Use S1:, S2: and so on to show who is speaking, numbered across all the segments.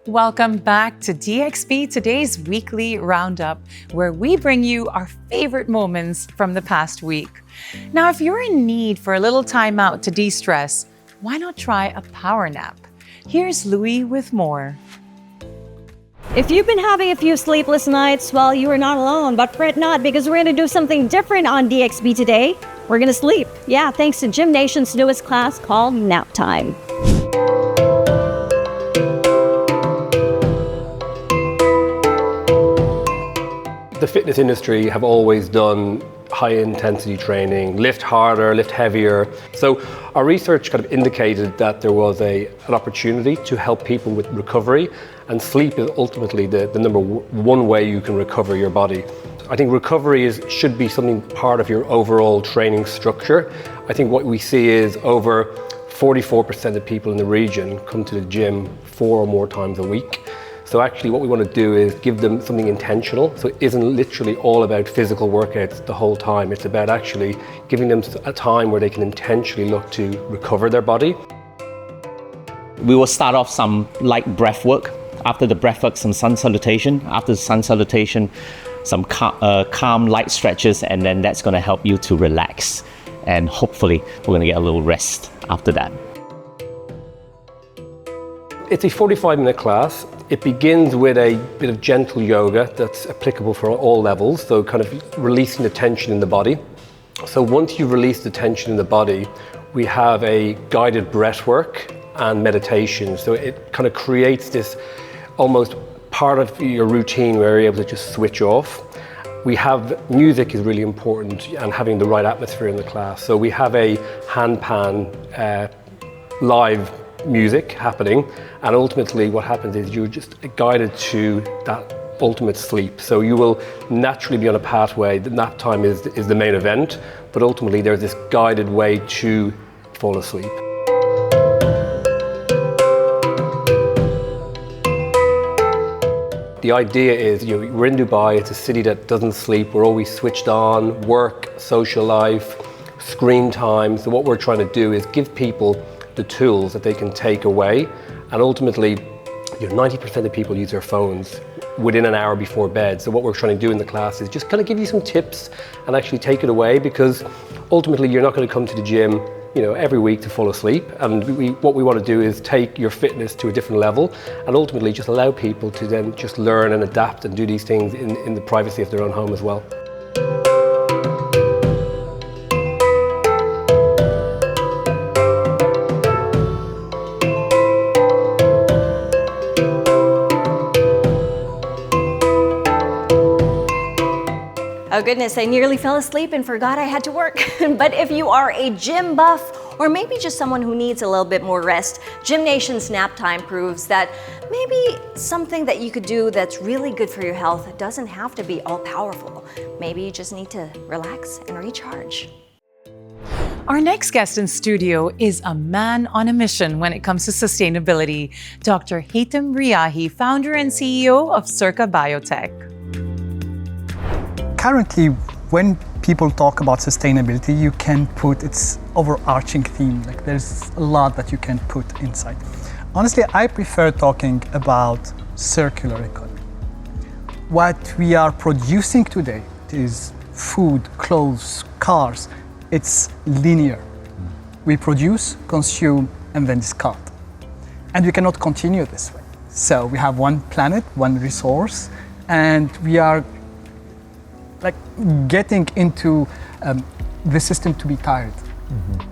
S1: Welcome back to DXB, today's weekly roundup, where we bring you our favorite moments from the past week. Now, if you're in need for a little time out to de-stress, why not try a power nap? Here's Louis with more.
S2: If you've been having a few sleepless nights, well, you are not alone, but fret not, because we're going to do something different on DXB today. We're going to sleep. Yeah, thanks to GymNation's newest class called NapTime.
S3: The fitness industry have always done high intensity training, lift harder, lift heavier. So our research kind of indicated that there was an opportunity to help people with recovery, and sleep is ultimately the number one way you can recover your body. I think recovery should be something part of your overall training structure. I think what we see is over 44% of people in the region come to the gym 4 or more times a week. So actually what we want to do is give them something intentional. So it isn't literally all about physical workouts the whole time. It's about actually giving them a time where they can intentionally look to recover their body.
S4: We will start off some light breath work. After the breath work, some sun salutation. After the sun salutation, some calm light stretches, and then that's going to help you to relax. And hopefully we're going to get a little rest after that.
S3: It's a 45-minute class. It begins with a bit of gentle yoga that's applicable for all levels, so kind of releasing the tension in the body. So once you release the tension in the body, we have a guided breath work and meditation. So it kind of creates this almost part of your routine where you're able to just switch off. We have music is really important, and having the right atmosphere in the class. So we have a handpan live music happening, and ultimately what happens is you're just guided to that ultimate sleep. So you will naturally be on a pathway. The nap time is the main event, but ultimately there's this guided way to fall asleep. The idea is, we're in Dubai, it's a city that doesn't sleep, we're always switched on, work, social life, screen time. So what we're trying to do is give people the tools that they can take away, and ultimately 90% of people use their phones within an hour before bed. So what we're trying to do in the class is just kind of give you some tips and actually take it away, because ultimately you're not going to come to the gym every week to fall asleep, and what we want to do is take your fitness to a different level and ultimately just allow people to then just learn and adapt and do these things in the privacy of their own home as well.
S2: Oh goodness, I nearly fell asleep and forgot I had to work. But if you are a gym buff, or maybe just someone who needs a little bit more rest, GymNation's NapTime proves that maybe something that you could do that's really good for your health doesn't have to be all powerful. Maybe you just need to relax and recharge.
S1: Our next guest in studio is a man on a mission when it comes to sustainability, Dr. Haythem Riahi, founder and CEO of Circa Biotech.
S5: Currently, when people talk about sustainability, you can put its overarching theme, like there's a lot that you can put inside. Honestly, I prefer talking about circular economy. What we are producing today is food, clothes, cars. It's linear. We produce, consume, and then discard. And we cannot continue this way. So we have one planet, one resource, and we are getting into the system to be tired.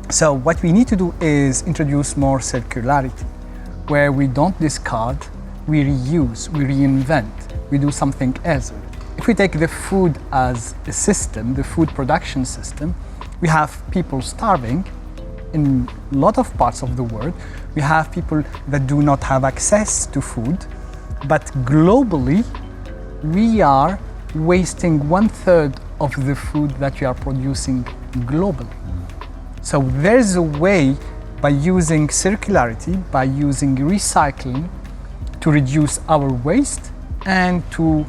S5: So what we need to do is introduce more circularity, where we don't discard, we reuse, we reinvent, we do something else. If we take the food as a system, the food production system, we have people starving in a lot of parts of the world. We have people that do not have access to food, but globally, we are wasting 1/3 of the food that we are producing globally. So there's a way, by using circularity, by using recycling, to reduce our waste and to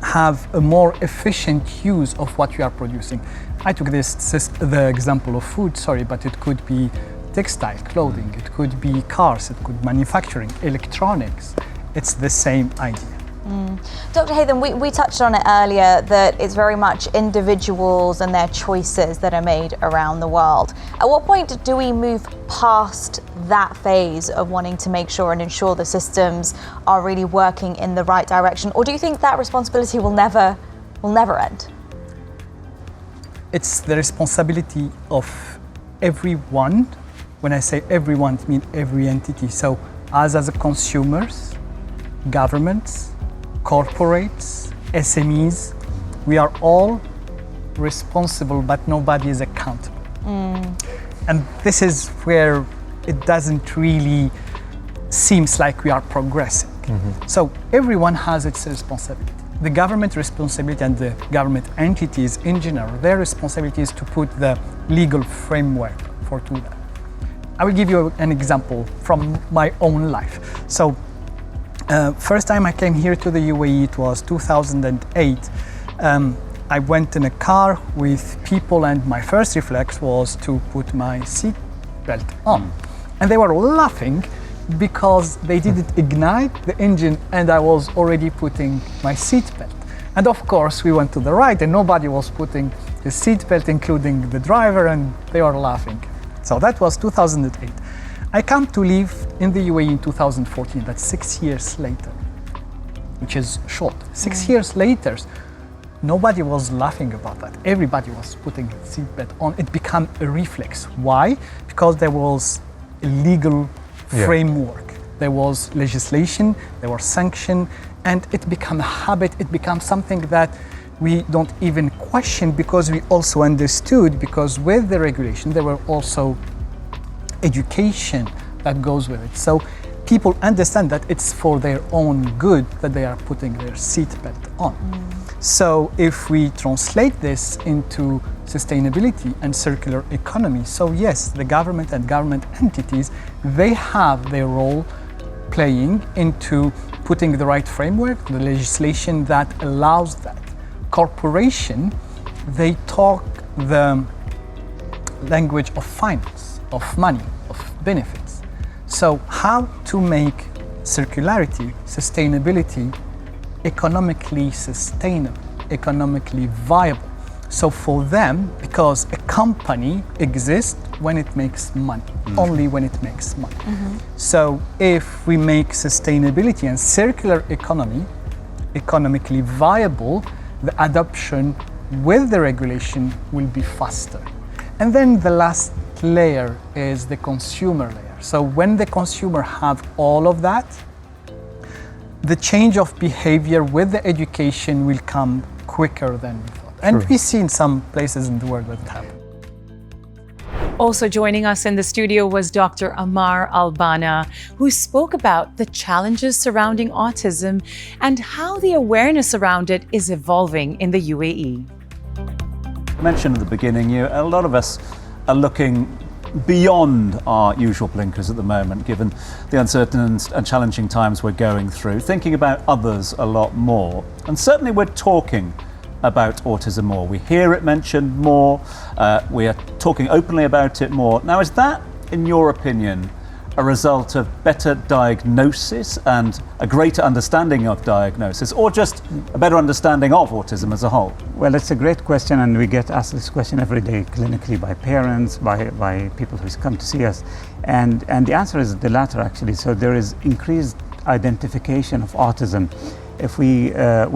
S5: have a more efficient use of what we are producing. I took the example of food, but it could be textile, clothing, it could be cars, it could be manufacturing, electronics, It's the same idea.
S6: Dr. Haythem, we touched on it earlier that it's very much individuals and their choices that are made around the world. At what point do we move past that phase of wanting to make sure and ensure the systems are really working in the right direction? Or do you think that responsibility will never end?
S5: It's the responsibility of everyone. When I say everyone, it means every entity. So as a consumers, governments, corporates, SMEs, we are all responsible, but nobody is accountable. And this is where it doesn't really seems like we are progressing. So everyone has its responsibility. The government responsibility and the government entities in general, their responsibility is to put the legal framework for do that. I will give you an example from my own life. So first time I came here to the UAE, it was 2008. I went in a car with people and my first reflex was to put my seat belt on. And they were laughing because they didn't ignite the engine and I was already putting my seat belt. And of course we went to the right and nobody was putting the seat belt, including the driver, and they were laughing. So that was 2008. I come to live in the UAE in 2014, that's 6 years later, which is short. 6 years later, nobody was laughing about that. Everybody was putting the seatbelt on. It became a reflex. Why? Because there was a legal framework. There was legislation, there was sanction, and it became a habit. It became something that we don't even question because we also understood, because with the regulation, there were also education that goes with it. So people understand that it's for their own good that they are putting their seatbelt on. So if we translate this into sustainability and circular economy, so yes, the government and government entities, they have their role playing into putting the right framework, the legislation that allows that. Corporation, they talk the language of finance, of money, of benefits. So how to make circularity, sustainability, economically sustainable, economically viable. So for them, because a company exists when it makes money, only when it makes money. So if we make sustainability and circular economy economically viable, the adoption with the regulation will be faster. And then the last layer is the consumer layer. So when the consumer have all of that, the change of behavior with the education will come quicker than we thought. And we see in some places in the world that it happens.
S1: Also joining us in the studio was Dr. Ammar Albanna, who spoke about the challenges surrounding autism and how the awareness around it is evolving in the UAE.
S7: I mentioned at the beginning, a lot of us are looking beyond our usual blinkers at the moment, given the uncertain and challenging times we're going through, thinking about others a lot more. And certainly we're talking about autism more. We hear it mentioned more, we are talking openly about it more. Now, is that, in your opinion, a result of better diagnosis and a greater understanding of diagnosis, or just a better understanding of autism as a whole?
S8: Well, it's a great question, and we get asked this question every day clinically by parents, by people who come to see us. And the answer is the latter, actually. So there is increased identification of autism. If we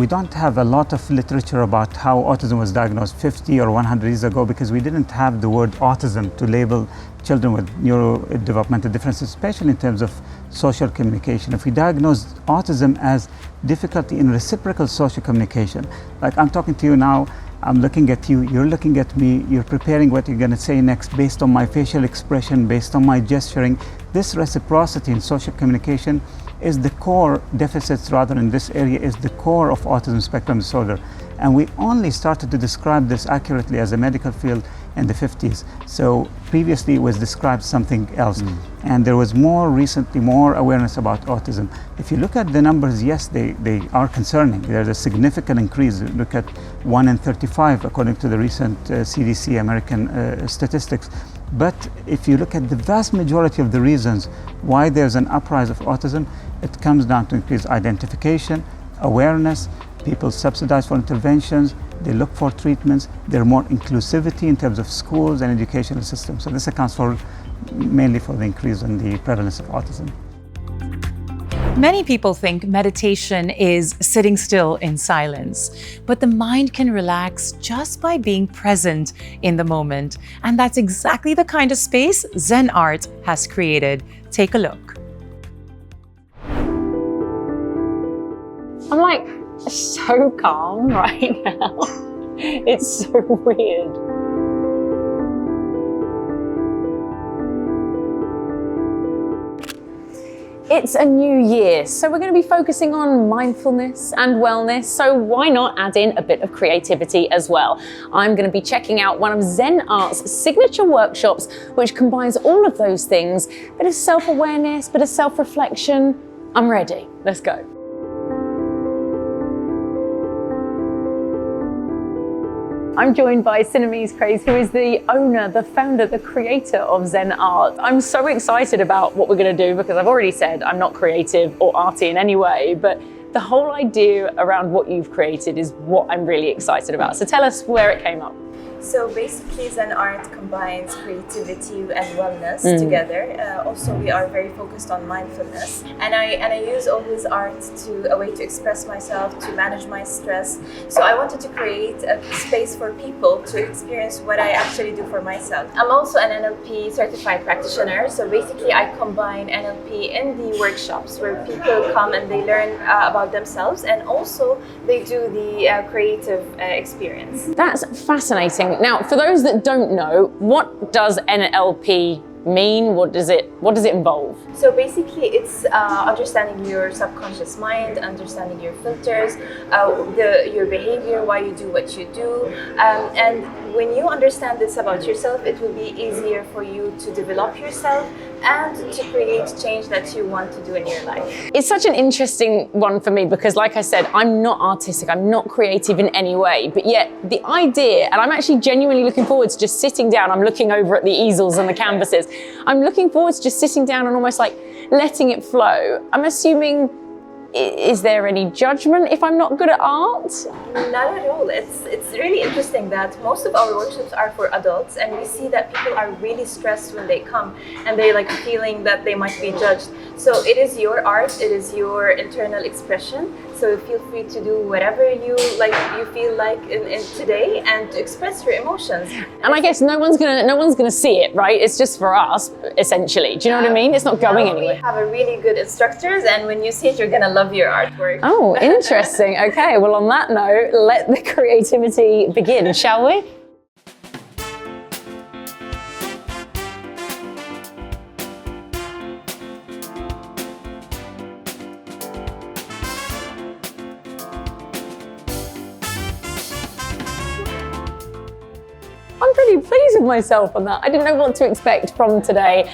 S8: don't have a lot of literature about how autism was diagnosed 50 or 100 years ago, because we didn't have the word autism to label children with neurodevelopmental differences, especially in terms of social communication. If we diagnose autism as difficulty in reciprocal social communication, like I'm talking to you now, I'm looking at you, you're looking at me, you're preparing what you're going to say next based on my facial expression, based on my gesturing. This reciprocity in social communication is the core deficits, rather in this area, is the core of autism spectrum disorder. And we only started to describe this accurately as a medical field in the 50s. So previously it was described something else. And there was recently more awareness about autism. If you look at the numbers, yes, they are concerning. There's a significant increase. Look at 1 in 35, according to the recent CDC American statistics. But if you look at the vast majority of the reasons why there's an uprise of autism, it comes down to increased identification, awareness, people subsidize for interventions, they look for treatments, there's more inclusivity in terms of schools and educational systems. So this accounts for mainly for the increase in the prevalence of autism.
S1: Many people think meditation is sitting still in silence, but the mind can relax just by being present in the moment. And that's exactly the kind of space Zen Art has created. Take a look.
S9: I'm like so calm right now. It's so weird. It's a new year, so we're going to be focusing on mindfulness and wellness, so why not add in a bit of creativity as well? I'm going to be checking out one of Zen Art's signature workshops, which combines all of those things, bit of self-awareness, bit of self-reflection. I'm ready. Let's go. I'm joined by Sinamese Craze, who is the owner, the founder, the creator of Zen Art. I'm so excited about what we're going to do because I've already said I'm not creative or arty in any way, but the whole idea around what you've created is what I'm really excited about. So tell us where it came up.
S10: So basically Zen Art combines creativity and wellness together. Also we are very focused on mindfulness, and I use all this art to a way to express myself, to manage my stress. So I wanted to create a space for people to experience what I actually do for myself. I'm also an NLP certified practitioner, so basically I combine NLP in the workshops where people come and they learn about themselves, and also they do the creative experience.
S9: That's fascinating. Now, for those that don't know, what does NLP mean? What does it involve?
S10: So basically it's understanding your subconscious mind, understanding your filters, your behavior, why you do what you do, and when you understand this about yourself, it will be easier for you to develop yourself and to create change that you want to do in your life.
S9: It's such an interesting one for me because, like I said, I'm not artistic, I'm not creative in any way, but yet the idea, and I'm actually genuinely looking forward to just sitting down, I'm looking over at the easels and the canvases, I'm looking forward to just sitting down and almost like letting it flow. I'm assuming, is there any judgment if I'm not good at art?
S10: Not at all. It's really interesting that most of our workshops are for adults, and we see that people are really stressed when they come and they're like feeling that they might be judged. So it is your art, it is your internal expression. So feel free to do whatever you feel like in today, and to express your emotions.
S9: And I guess no one's gonna see it, right? It's just for us, essentially. Do you know what I mean? It's not going anywhere.
S10: We have a really good instructors, and when you see it, you're gonna love your artwork.
S9: Oh, interesting. Okay, well on that note, let the creativity begin, shall we? I'm pretty pleased with myself on that. I didn't know what to expect from today.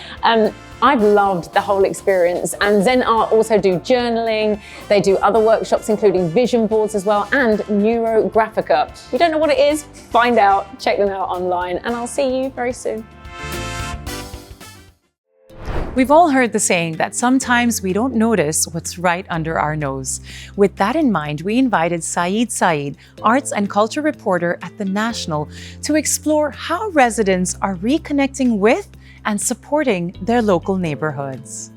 S9: I've loved the whole experience, and Zen Art also do journaling. They do other workshops, including vision boards as well, and neurographica. If you don't know what it is, find out, check them out online, and I'll see you very soon.
S1: We've all heard the saying that sometimes we don't notice what's right under our nose. With that in mind, we invited Saeed Saeed, arts and culture reporter at The National, to explore how residents are reconnecting with and supporting their local neighbourhoods.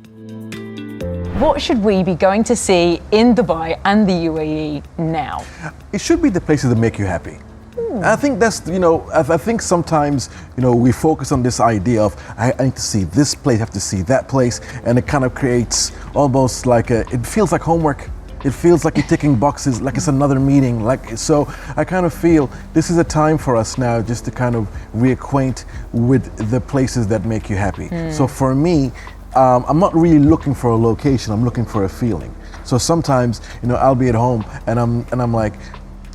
S1: What should we be going to see in Dubai and the UAE now?
S11: It should be the places that make you happy. I think that's, I think sometimes, we focus on this idea of, I need to see this place, I have to see that place, and it kind of creates almost like it feels like homework. It feels like you're ticking boxes, like it's another meeting. So I kind of feel this is a time for us now just to kind of reacquaint with the places that make you happy. So for me, I'm not really looking for a location, I'm looking for a feeling. So sometimes, I'll be at home and I'm like,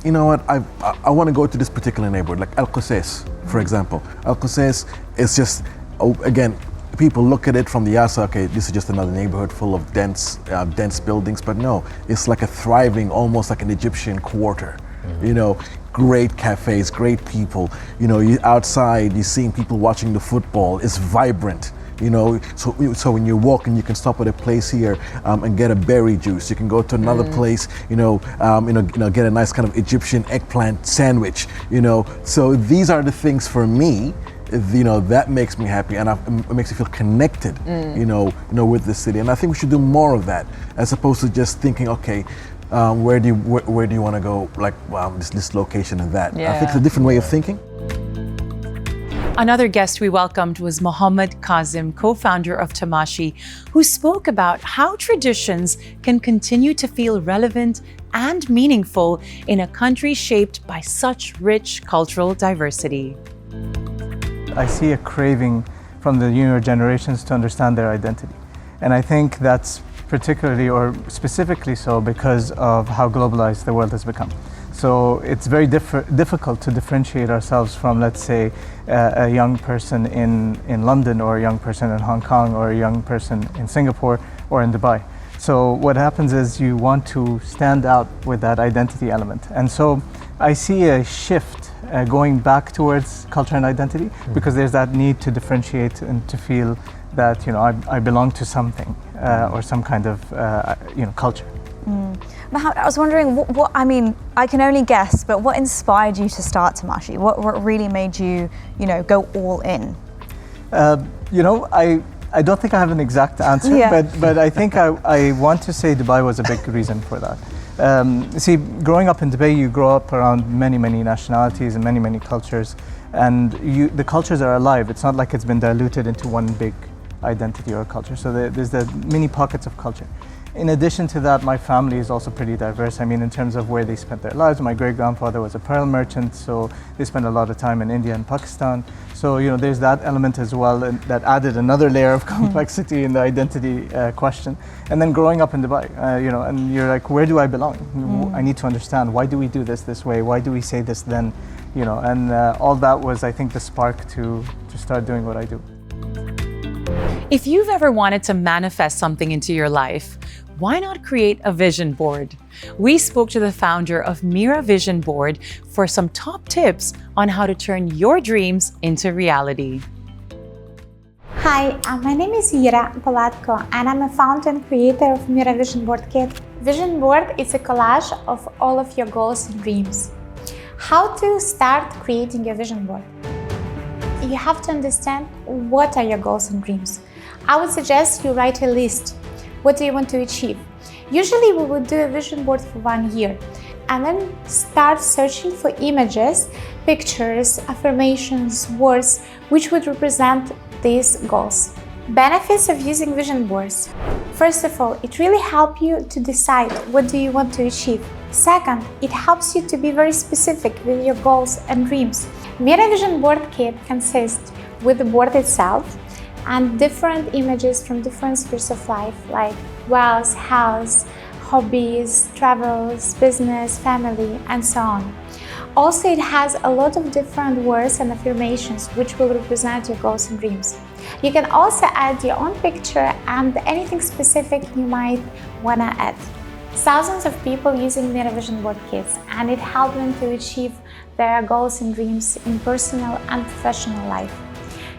S11: you know what, I want to go to this particular neighborhood, like Al Qusais, for example. Al Qusais is just, again, people look at it from the outside, okay, this is just another neighborhood full of dense buildings, but no, it's like a thriving, almost like an Egyptian quarter. great cafes, great people. You know, you outside, you're seeing people watching the football. It's vibrant. You know, so when you're walking, you can stop at a place here and get a berry juice. You can go to another place, get a nice kind of Egyptian eggplant sandwich. You know, so these are the things for me, you know, that makes me happy, and it makes me feel connected. You know, with the city. And I think we should do more of that, as opposed to just thinking, okay, where do you want to go? Like, this location and that. I think it's a different way of thinking.
S1: Another guest we welcomed was Mohammed Kazim, co-founder of Tamashee, who spoke about how traditions can continue to feel relevant and meaningful in a country shaped by such rich cultural diversity.
S5: I see a craving from the younger generations to understand their identity. And I think that's particularly or specifically so because of how globalized the world has become. So it's very difficult to differentiate ourselves from, let's say, a young person in London, or a young person in Hong Kong, or a young person in Singapore or in Dubai. So what happens is you want to stand out with that identity element. And so I see a shift going back towards culture and identity, because there's that need to differentiate and to feel that, you know, I belong to something or some kind of culture.
S6: Mohammed, I was wondering, what I mean, I can only guess, but what inspired you to start Tamashee? What really made you, go all in?
S5: I don't think I have an exact answer, but I think I want to say Dubai was a big reason for that. See, growing up in Dubai, you grow up around many, many nationalities and many, many cultures, and the cultures are alive. It's not like it's been diluted into one big identity or culture. So there's the many pockets of culture. In addition to that, my family is also pretty diverse. I mean, in terms of where they spent their lives, my great-grandfather was a pearl merchant, so they spent a lot of time in India and Pakistan. So, there's that element as well, and that added another layer of complexity in the identity question. And then growing up in Dubai, and you're like, where do I belong? I need to understand, why do we do this way? Why do we say this then? And all that was, I think, the spark to start doing what I do.
S1: If you've ever wanted to manifest something into your life, why not create a vision board? We spoke to the founder of Mira Vision Board for some top tips on how to turn your dreams into reality.
S12: Hi, my name is Ira Palatko, and I'm a founder and creator of Mira Vision Board Kit. Vision Board is a collage of all of your goals and dreams. How to start creating your vision board? You have to understand what are your goals and dreams. I would suggest you write a list. What do you want to achieve? Usually we would do a vision board for 1 year and then start searching for images, pictures, affirmations, words which would represent these goals. Benefits of using vision boards. First of all, it really helps you to decide what do you want to achieve. Second, it helps you to be very specific with your goals and dreams. Mira Vision Board Kit consists with the board itself and different images from different spheres of life, like wealth, health, hobbies, travels, business, family, and so on. Also, it has a lot of different words and affirmations which will represent your goals and dreams. You can also add your own picture and anything specific you might want to add. Thousands of people using Mira Vision Board Kits, and it helps them to achieve their goals and dreams in personal and professional life.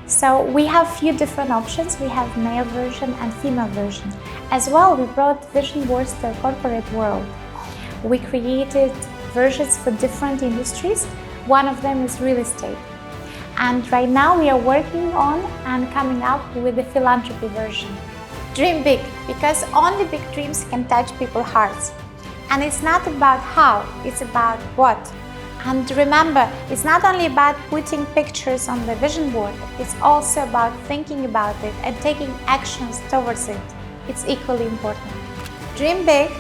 S12: So we have few different options. We have male version and female version. As well, we brought vision boards to the corporate world. We created versions for different industries. One of them is real estate. And right now we are working on and coming up with the philanthropy version. Dream big, because only big dreams can touch people's hearts. And it's not about how, it's about what. And remember, it's not only about putting pictures on the vision board, it's also about thinking about it and taking actions towards it. It's equally important. Dream big,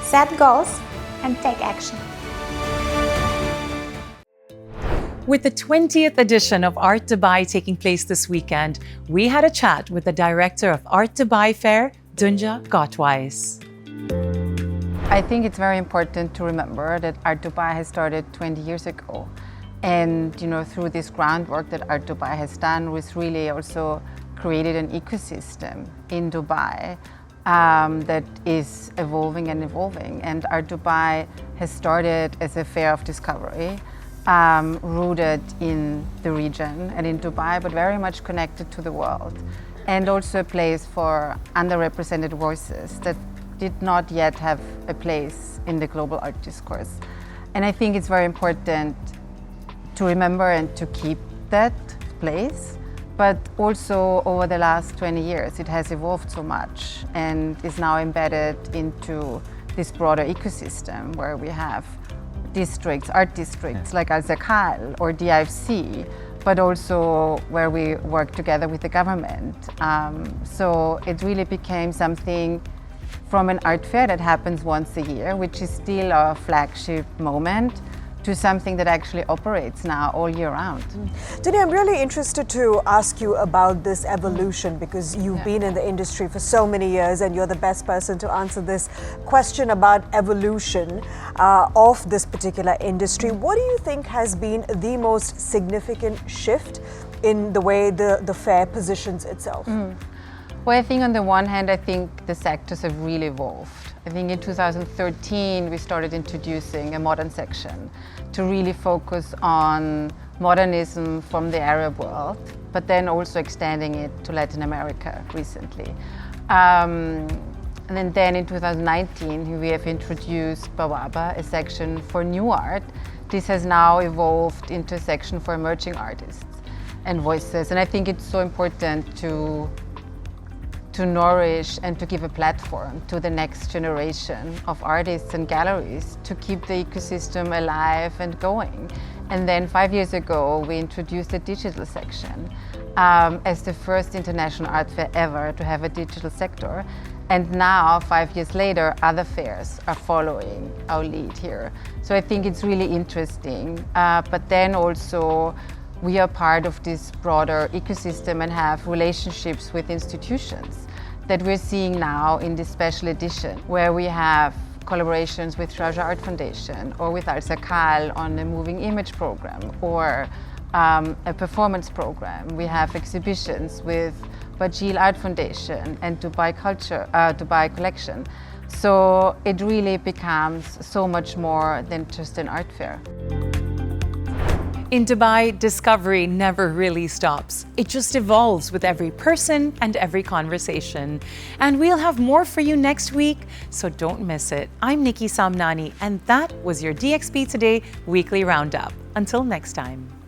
S12: set goals, and take action.
S1: With the 20th edition of Art Dubai taking place this weekend, we had a chat with the director of Art Dubai Fair, Dunja Gotwise.
S13: I think it's very important to remember that Art Dubai has started 20 years ago. And through this groundwork that Art Dubai has done, was really also created an ecosystem in Dubai that is evolving and evolving. And Art Dubai has started as a fair of discovery. rooted in the region and in Dubai, but very much connected to the world. And also a place for underrepresented voices that did not yet have a place in the global art discourse. And I think it's very important to remember and to keep that place, but also over the last 20 years it has evolved so much and is now embedded into this broader ecosystem where we have districts, art districts like Al Zakal or DIFC, but also where we work together with the government. So it really became something from an art fair that happens once a year, which is still our flagship moment, to something that actually operates now all year round.
S14: Dini, I'm really interested to ask you about this evolution because you've been in the industry for so many years and you're the best person to answer this question about evolution of this particular industry. What do you think has been the most significant shift in the way the fair positions itself?
S13: Well, I think on the one hand, I think the sectors have really evolved. I think in 2013, we started introducing a modern section to really focus on modernism from the Arab world, but then also extending it to Latin America recently. And then in 2019, we have introduced Bawaba, a section for new art. This has now evolved into a section for emerging artists and voices. And I think it's so important to nourish and to give a platform to the next generation of artists and galleries to keep the ecosystem alive and going. And then 5 years ago, we introduced a digital section as the first international art fair ever to have a digital sector. And now, 5 years later, other fairs are following our lead here. So I think it's really interesting. But then also, we are part of this broader ecosystem and have relationships with institutions that we're seeing now in this special edition, where we have collaborations with Raja Art Foundation or with Al Zakal on a moving image program or a performance program. We have exhibitions with Bajil Art Foundation and Dubai Collection. So it really becomes so much more than just an art fair.
S1: In Dubai, discovery never really stops. It just evolves with every person and every conversation. And we'll have more for you next week, so don't miss it. I'm Nikki Samnani, and that was your DXB Today Weekly Roundup. Until next time.